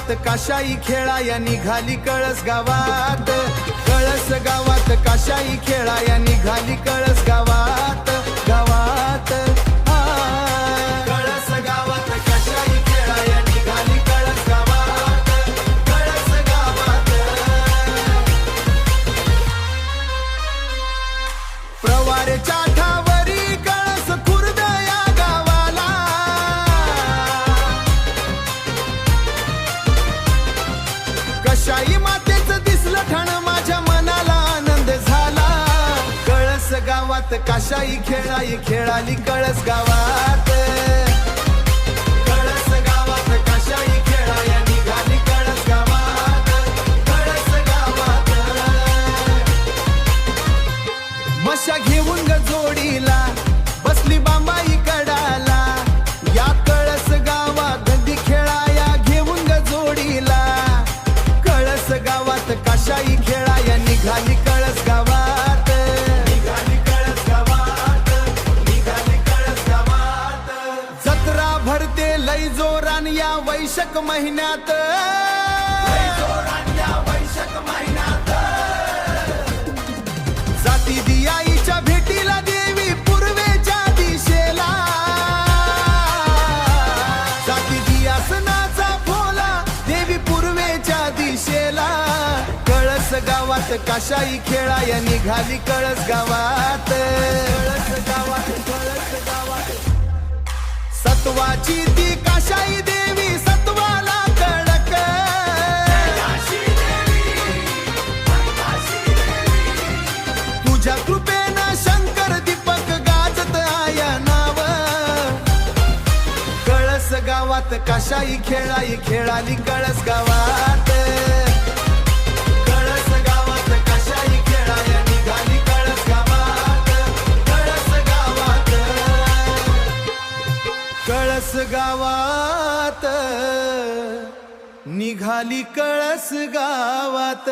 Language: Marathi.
गावात काशाई खेळाया निघाली कळस गावात, कळस गावात काशाई खेळाया निघाली कळस गावात, गावात कळस गावात काशाई खेळाया निघाली कळस गावात, कळस गावात प्रवारेच्या ठावरी कळस खुर्द या गावाला, कशाई मातेचं दिसलं ठाण माझ्या मनाला आनंद झाला, कळस गावात काशाई खेळाई खेळाली कळस गावात, कळस गावात काशाई खेळाया निघाली कळस गावात, कळस गावात मशा घेऊन ग जोडीला बसली बांबाई कडाला, या कळस गावात गंदी खेळाया घेऊन ग जोडीला, कळस गावात काशाई खेळाया निघाली कळस गावात, निघाली कळस गावात, निघाली कळस गावात जत्रा भरते लई जोरान या वैशाख महिन्यात, लई जोरान या वैशाख महिन्यात जाती दियाईच्या भेटीला देवी पूर्वेच्या दिशेला, जाती दियासनाचा फोला देवी पूर्वेच्या दिशेला, कळस गावात काशाई खेळाया निघाली कळस गावात, कळस गावात, कळस गावात सत्वाची ती काशाई देवी सत्वाला कडक, तुझ्या कृपेनं शंकर दीपक गाजत आया नाव, कळस गावात काशाई खेळाई खेळाली कळस गावात, कळस गावात काशाई खेळाया निघाली कळस गावात, कळस गावात, कळस गावात निघाली कळस गावात।